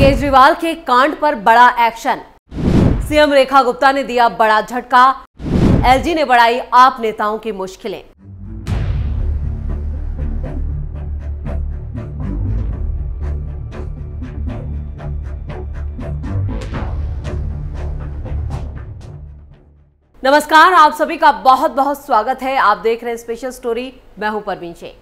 केजरीवाल के कांड पर बड़ा एक्शन। सीएम रेखा गुप्ता ने दिया बड़ा झटका। एलजी ने बढ़ाई आप नेताओं की मुश्किलें। नमस्कार, आप सभी का बहुत बहुत स्वागत है। आप देख रहे हैं स्पेशल स्टोरी। मैं हूं परवीन शेख।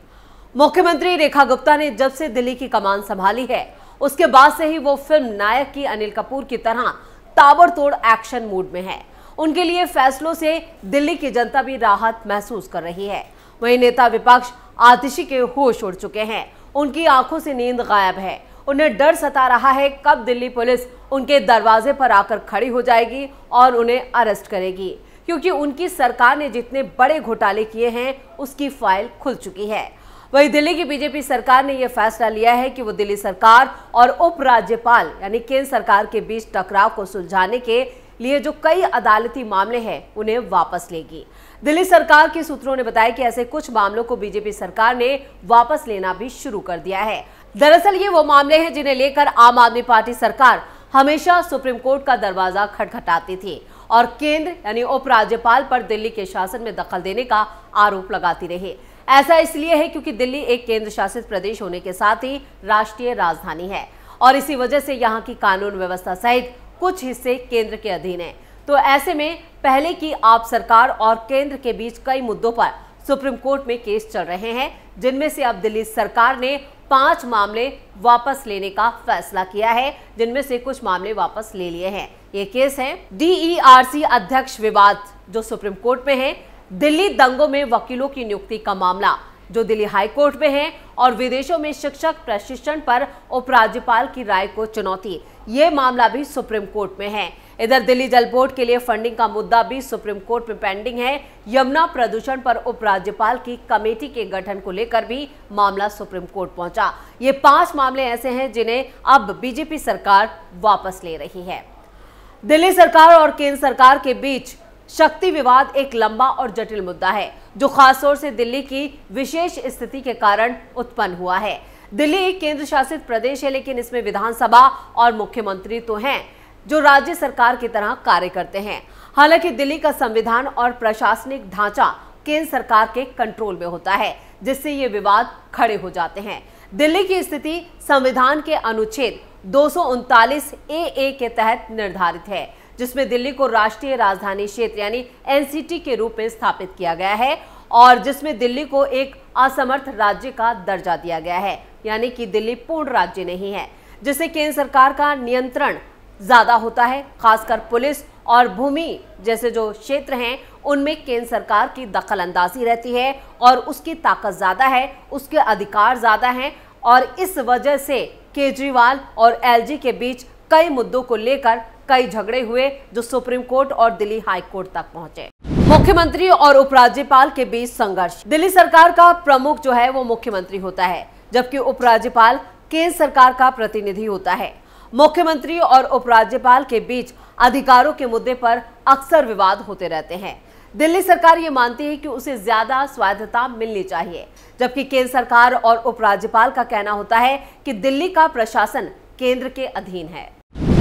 मुख्यमंत्री रेखा गुप्ता ने जब से दिल्ली की कमान संभाली है, उसके बाद से ही वो फिल्म नायक की अनिल कपूर की तरह ताबड़तोड़ एक्शन मूड में है। उनके लिए फैसलों से दिल्ली की जनता भी राहत महसूस कर रही है। वहीं नेता विपक्ष आतिशी के होश उड़ चुके हैं। उनकी आंखों से नींद गायब है। उन्हें डर सता रहा है कब दिल्ली पुलिस उनके दरवाजे पर आकर खड़ी हो जाएगी और उन्हें अरेस्ट करेगी, क्योंकि उनकी सरकार ने जितने बड़े घोटाले किए हैं उसकी फाइल खुल चुकी है। वहीं दिल्ली की बीजेपी सरकार ने यह फैसला लिया है कि वो दिल्ली सरकार और उपराज्यपाल यानी केंद्र सरकार के बीच टकराव को सुलझाने के लिए जो कई अदालती मामले हैं उन्हें वापस लेगी। दिल्ली सरकार के सूत्रों ने बताया कि ऐसे कुछ मामलों को बीजेपी सरकार ने वापस लेना भी शुरू कर दिया है। दरअसल ये वो मामले हैं जिन्हें लेकर आम आदमी पार्टी सरकार हमेशा सुप्रीम कोर्ट का दरवाजा खटखटाती थी और केंद्र यानी उपराज्यपाल पर दिल्ली के शासन में दखल देने का आरोप लगाती रही। ऐसा इसलिए है क्योंकि दिल्ली एक केंद्र शासित प्रदेश होने के साथ ही राष्ट्रीय राजधानी है और इसी वजह से यहाँ की कानून व्यवस्था सहित कुछ हिस्से केंद्र के अधीन है। तो ऐसे में पहले की आप सरकार और केंद्र के बीच कई मुद्दों पर सुप्रीम कोर्ट में केस चल रहे हैं, जिनमें से अब दिल्ली सरकार ने 5 मामले वापस लेने का फैसला किया है, जिनमें से कुछ मामले वापस ले लिए हैं। ये केस है DERC अध्यक्ष विवाद जो सुप्रीम कोर्ट में है, दिल्ली दंगों में वकीलों की नियुक्ति का मामला जो दिल्ली हाई कोर्ट में है और विदेशों में शिक्षक प्रशिक्षण पर उपराज्यपाल की राय को चुनौती, ये मामला भी सुप्रीम कोर्ट में है। इधर दिल्ली जल बोर्ड के लिए फंडिंग का मुद्दा भी सुप्रीम कोर्ट में पेंडिंग है। यमुना प्रदूषण पर उपराज्यपाल की कमेटी के गठन को लेकर भी मामला सुप्रीम कोर्ट पहुंचा। ये 5 मामले ऐसे हैं जिन्हें अब बीजेपी सरकार वापस ले रही है। दिल्ली सरकार और केंद्र सरकार के बीच शक्ति विवाद एक लंबा और जटिल मुद्दा है जो खासतौर से दिल्ली की विशेष स्थिति के कारण उत्पन्न हुआ है। दिल्ली एक केंद्र शासित प्रदेश है, लेकिन इसमें विधानसभा और मुख्यमंत्री तो हैं जो राज्य सरकार की तरह कार्य करते हैं। हालांकि दिल्ली का संविधान और प्रशासनिक ढांचा केंद्र सरकार के कंट्रोल में होता है, जिससे ये विवाद खड़े हो जाते हैं। दिल्ली की स्थिति संविधान के अनुच्छेद 239 AA के तहत निर्धारित है, जिसमें दिल्ली को राष्ट्रीय राजधानी क्षेत्र यानी NCT के रूप में स्थापित किया गया है और जिसमें दिल्ली को एक असमर्थ राज्य का दर्जा दिया गया है, यानी कि दिल्ली पूर्ण राज्य नहीं है, जिससे केंद्र सरकार का नियंत्रण ज्यादा होता है। खासकर पुलिस और भूमि जैसे जो क्षेत्र हैं उनमें केंद्र सरकार की दखल अंदाजी रहती है और उसकी ताकत ज्यादा है, उसके अधिकार ज्यादा हैं और इस वजह से केजरीवाल और LG के बीच कई मुद्दों को लेकर कई झगड़े हुए जो सुप्रीम कोर्ट और दिल्ली हाई कोर्ट तक पहुंचे। मुख्यमंत्री और उपराज्यपाल के बीच संघर्ष। दिल्ली सरकार का प्रमुख जो है वो मुख्यमंत्री होता है, जबकि उपराज्यपाल केंद्र सरकार का प्रतिनिधि होता है। मुख्यमंत्री और उपराज्यपाल के बीच अधिकारों के मुद्दे पर अक्सर विवाद होते रहते हैं। दिल्ली सरकार ये मानती है कि उसे ज्यादा स्वायत्तता मिलनी चाहिए, जबकि केंद्र सरकार और उपराज्यपाल का कहना होता है कि दिल्ली का प्रशासन केंद्र के अधीन है।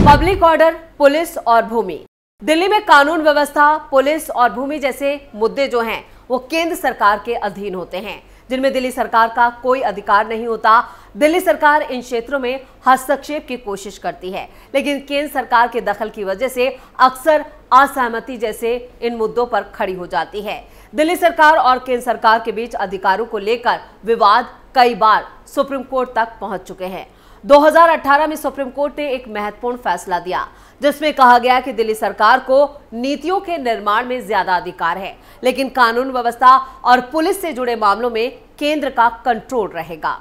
पब्लिक ऑर्डर, पुलिस और भूमि। दिल्ली में कानून व्यवस्था, पुलिस और भूमि जैसे मुद्दे जो हैं वो केंद्र सरकार के अधीन होते हैं, जिनमें दिल्ली सरकार का कोई अधिकार नहीं होता। दिल्ली सरकार इन क्षेत्रों में हस्तक्षेप की कोशिश करती है, लेकिन केंद्र सरकार के दखल की वजह से अक्सर असहमति जैसे इन मुद्दों पर खड़ी हो जाती है। दिल्ली सरकार और केंद्र सरकार के बीच अधिकारों को लेकर विवाद कई बार सुप्रीम कोर्ट तक पहुंच चुके हैं। 2018 में सुप्रीम कोर्ट ने एक महत्वपूर्ण फैसला दिया, जिसमें कहा गया कि दिल्ली सरकार को नीतियों के निर्माण में ज्यादा अधिकार है, लेकिन कानून व्यवस्था और पुलिस से जुड़े मामलों में केंद्र का कंट्रोल रहेगा।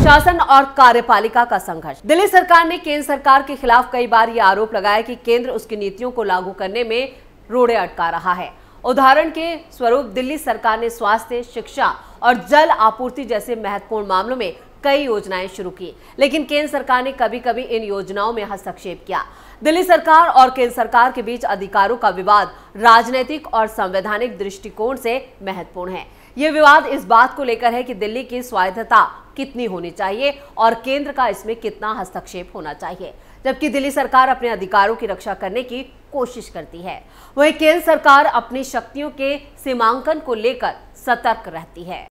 शासन और कार्यपालिका का संघर्ष। दिल्ली सरकार ने केंद्र सरकार के खिलाफ कई बार ये आरोप लगाया कि केंद्र उसकी नीतियों को लागू करने में रोड़े अटका रहा है। उदाहरण के स्वरूप दिल्ली सरकार ने स्वास्थ्य, शिक्षा और जल आपूर्ति जैसे महत्वपूर्ण मामलों में कई योजनाएं शुरू की, लेकिन केंद्र सरकार ने कभी कभी इन योजनाओं में हस्तक्षेप किया। दिल्ली सरकार और केंद्र सरकार के बीच अधिकारों का विवाद राजनीतिक और संवैधानिक दृष्टिकोण से महत्वपूर्ण है। ये विवाद इस बात को लेकर है कि दिल्ली की स्वायत्तता कितनी होनी चाहिए और केंद्र का इसमें कितना हस्तक्षेप होना चाहिए। जबकि दिल्ली सरकार अपने अधिकारों की रक्षा करने की कोशिश करती है। वहीं केंद्र सरकार अपनी शक्तियों के सीमांकन को लेकर सतर्क रहती है।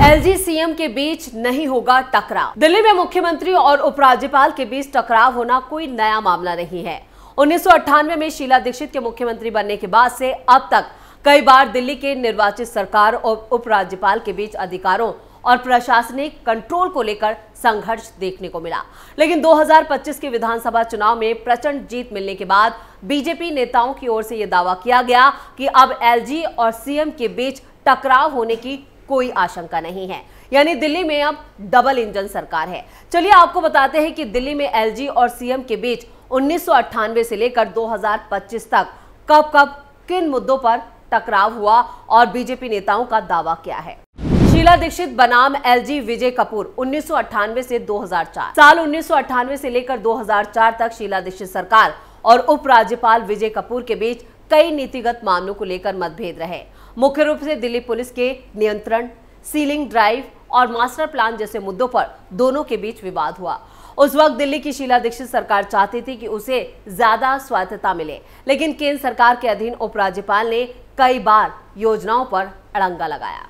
एलजी सीएम के बीच नहीं होगा टकराव। दिल्ली में मुख्यमंत्री और उपराज्यपाल के बीच टकराव होना कोई नया मामला नहीं है। 1998 में शीला दीक्षित के मुख्यमंत्री बनने के बाद से अब तक कई बार दिल्ली के निर्वाचित सरकार और उपराज्यपाल के बीच अधिकारों और प्रशासनिक कंट्रोल को लेकर संघर्ष देखने को मिला। लेकिन 2025 के विधानसभा चुनाव में प्रचंड जीत मिलने के बाद बीजेपी नेताओं की ओर से यह दावा किया गया कि अब एलजी और सीएम के बीच टकराव होने की कोई आशंका नहीं है, यानी दिल्ली में अब डबल इंजन सरकार है। चलिए आपको बताते हैं कि दिल्ली में एलजी और सीएम के बीच 1998 से लेकर 2025 तक कब कब किन मुद्दों पर टकराव हुआ और बीजेपी नेताओं का दावा क्या है। शीला दीक्षित बनाम एलजी विजय कपूर 1998 से 2004। साल 1998 से लेकर 2004 तक शीला दीक्षित सरकार और उपराज्यपाल विजय कपूर के बीच कई नीतिगत मामलों को लेकर मतभेद रहे। मुख्य रूप से दिल्ली पुलिस के नियंत्रण, सीलिंग ड्राइव और मास्टर प्लान जैसे मुद्दों पर दोनों के बीच विवाद हुआ। उस वक्त दिल्ली की शीला दीक्षित सरकार चाहती थी कि उसे ज्यादा स्वायत्तता मिले, लेकिन केंद्र सरकार के अधीन उपराज्यपाल ने कई बार योजनाओं पर अड़ंगा लगाया।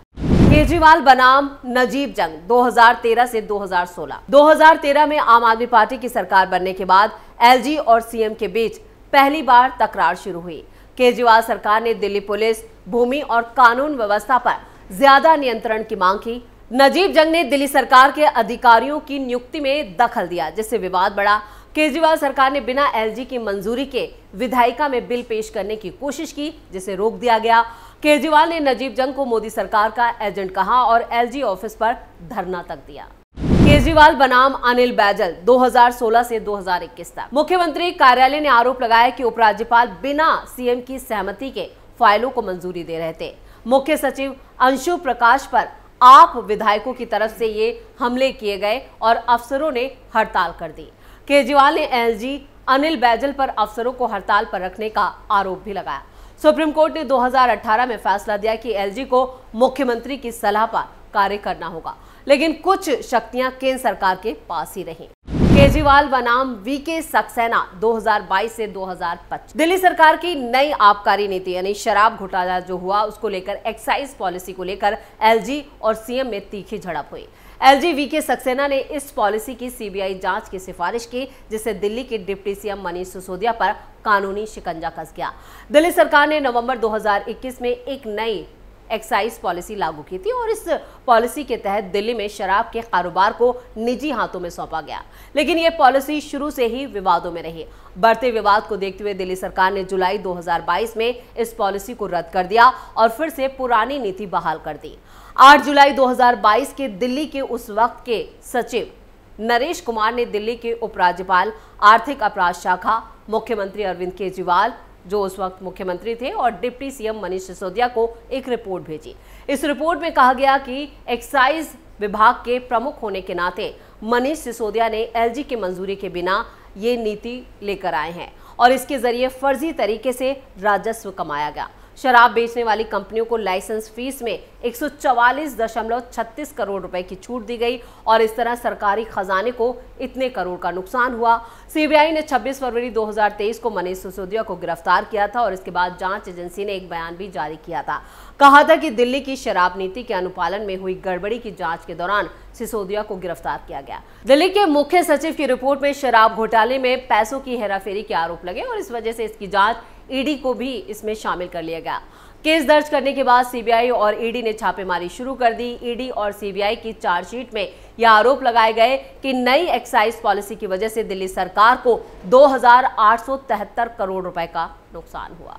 केजरीवाल बनाम नजीब जंग 2013 से 2016। 2013 में आम आदमी पार्टी की सरकार बनने के बाद एलजी और सीएम के बीच पहली बार तकरार शुरू हुई। केजरीवाल सरकार ने दिल्ली पुलिस, भूमि और कानून व्यवस्था पर ज्यादा नियंत्रण की मांग की। नजीब जंग ने दिल्ली सरकार के अधिकारियों की नियुक्ति में दखल दिया, जिससे विवाद बढ़ा। केजरीवाल सरकार ने बिना एलजी की मंजूरी के विधायिका में बिल पेश करने की कोशिश की, जिसे रोक दिया गया। केजरीवाल ने नजीब जंग को मोदी सरकार का एजेंट कहा और एलजी ऑफिस पर धरना तक दिया। केजरीवाल बनाम अनिल बैजल 2016 से 2021 तक। मुख्यमंत्री कार्यालय ने आरोप लगाया कि उपराज्यपाल बिना सीएम की सहमति के फाइलों को मंजूरी दे रहे थे। मुख्य सचिव अंशु प्रकाश पर आप विधायकों की तरफ से ये हमले किए गए और अफसरों ने हड़ताल कर दी। केजरीवाल ने एलजी अनिल बैजल पर अफसरों को हड़ताल पर रखने का आरोप भी लगाया। सुप्रीम कोर्ट ने 2018 में फैसला दिया कि एलजी को मुख्यमंत्री की सलाह पर कार्य करना होगा, लेकिन कुछ शक्तियां केंद्र सरकार के पास ही रहीं। केजरीवाल बनाम वीके सक्सेना 2022 से 2025। दिल्ली सरकार की नई आबकारी नीति यानी शराब घोटाला जो हुआ उसको लेकर एक्साइज पॉलिसी को लेकर एलजी और सीएम में तीखी झड़प हुई। एलजी वीके सक्सेना ने इस पॉलिसी की सीबीआई जांच की सिफारिश की, जिससे दिल्ली के डिप्टी सीएम मनीष सिसोदिया पर कानूनी शिकंजा कस गया। दिल्ली सरकार ने नवंबर 2021 में एक नई एक्साइज पॉलिसी लागू की थी और इस पॉलिसी के तहत दिल्ली में शराब के कारोबार को निजी हाथों में सौंपा गया, लेकिन यह पॉलिसी शुरू से ही विवादों में रही। बढ़ते विवाद को देखते हुए दिल्ली सरकार ने जुलाई 2022 में इस पॉलिसी को रद्द कर दिया और फिर से पुरानी नीति बहाल कर दी। 8 जुलाई 2022 के दिल्ली के उस वक्त के सचिव नरेश कुमार ने दिल्ली के उपराज्यपाल, आर्थिक अपराध शाखा, मुख्यमंत्री अरविंद केजरीवाल जो उस वक्त मुख्यमंत्री थे और डिप्टी सीएम मनीष सिसोदिया को एक रिपोर्ट भेजी। इस रिपोर्ट में कहा गया कि एक्साइज विभाग के प्रमुख होने के नाते मनीष सिसोदिया ने एलजी की मंजूरी के बिना ये नीति लेकर आए हैं और इसके जरिए फर्जी तरीके से राजस्व कमाया गया। शराब बेचने वाली कंपनियों को लाइसेंस फीस में 144.36 करोड़ रुपए की छूट दी गई और इस तरह सरकारी खजाने को इतने करोड़ का नुकसान हुआ। सीबीआई ने 26 फरवरी 2023 को मनीष सिसोदिया को गिरफ्तार किया था और इसके बाद जांच एजेंसी ने एक बयान भी जारी किया था। कहा था कि दिल्ली की शराब नीति के अनुपालन में हुई गड़बड़ी की जांच के दौरान सिसोदिया को गिरफ्तार किया गया। दिल्ली के मुख्य सचिव की रिपोर्ट में शराब घोटाले में पैसों की हेराफेरी के आरोप लगे और इस वजह से इसकी जांच ईडी को भी इसमें शामिल कर लिया गया। केस दर्ज करने के बाद सीबीआई और ईडी ने छापेमारी शुरू कर दी। ईडी और सीबीआई की चार्जशीट में यह आरोप लगाए गए कि नई एक्साइज पॉलिसी की वजह से दिल्ली सरकार को 2,873 करोड़ रुपए का नुकसान हुआ।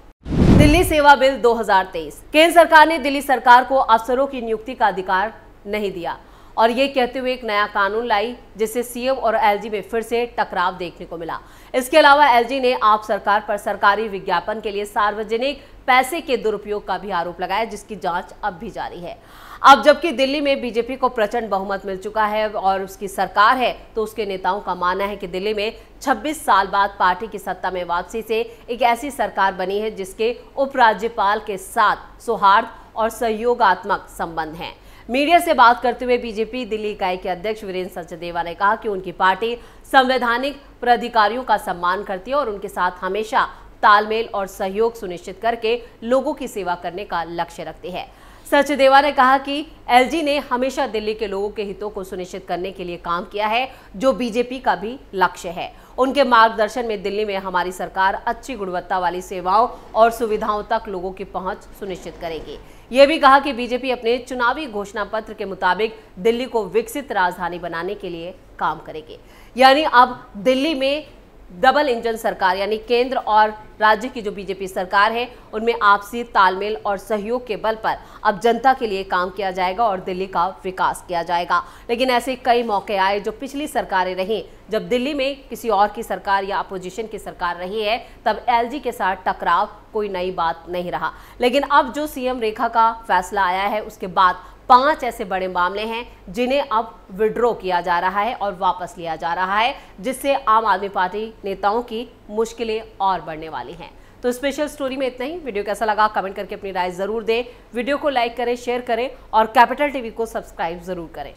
दिल्ली सेवा बिल 2023। केंद्र सरकार ने दिल्ली सरकार को अफसरों की नियुक्ति का अधिकार नहीं दिया और ये कहते हुए एक नया कानून लाई, जिससे सीएम और एलजी में फिर से टकराव देखने को मिला। इसके अलावा एलजी ने आप सरकार पर सरकारी विज्ञापन के लिए सार्वजनिक पैसे के दुरुपयोग का भी आरोप लगाया, जिसकी जांच अब भी जारी है। अब जबकि दिल्ली में बीजेपी को प्रचंड बहुमत मिल चुका है और उसकी सरकार है, तो उसके नेताओं का मानना है कि दिल्ली में 26 साल बाद पार्टी की सत्ता में वापसी से एक ऐसी सरकार बनी है जिसके उपराज्यपाल के साथ सौहार्द और सहयोगात्मक संबंध हैं। मीडिया से बात करते हुए बीजेपी दिल्ली इकाई के अध्यक्ष वीरेंद्र सचदेवा ने कहा कि उनकी पार्टी संवैधानिक प्राधिकारियों का सम्मान करती है और उनके साथ हमेशा तालमेल और सहयोग सुनिश्चित करके लोगों की सेवा करने का लक्ष्य रखती है। सचदेवा ने कहा कि एलजी ने हमेशा दिल्ली के लोगों के हितों को सुनिश्चित करने के लिए काम किया है, जो बीजेपी का भी लक्ष्य है। उनके मार्गदर्शन में दिल्ली में हमारी सरकार अच्छी गुणवत्ता वाली सेवाओं और सुविधाओं तक लोगों की पहुंच सुनिश्चित करेगी। ये भी कहा कि बीजेपी अपने चुनावी घोषणा पत्र के मुताबिक दिल्ली को विकसित राजधानी बनाने के लिए काम करेगी। यानी अब दिल्ली में डबल इंजन सरकार यानी केंद्र और राज्य की जो बीजेपी सरकार है उनमें आपसी तालमेल और सहयोग के बल पर अब जनता के लिए काम किया जाएगा और दिल्ली का विकास किया जाएगा। लेकिन ऐसे कई मौके आए जो पिछली सरकारें रहीं, जब दिल्ली में किसी और की सरकार या अपोजिशन की सरकार रही है, तब एलजी के साथ टकराव कोई नई बात नहीं रहा। लेकिन अब जो सीएम रेखा का फैसला आया है उसके बाद 5 ऐसे बड़े मामले हैं जिन्हें अब विड्रॉ किया जा रहा है और वापस लिया जा रहा है, जिससे आम आदमी पार्टी नेताओं की मुश्किलें और बढ़ने वाली हैं। तो स्पेशल स्टोरी में इतना ही। वीडियो कैसा लगा कमेंट करके अपनी राय जरूर दें। वीडियो को लाइक करें, शेयर करें और कैपिटल टीवी को सब्सक्राइब जरूर करें।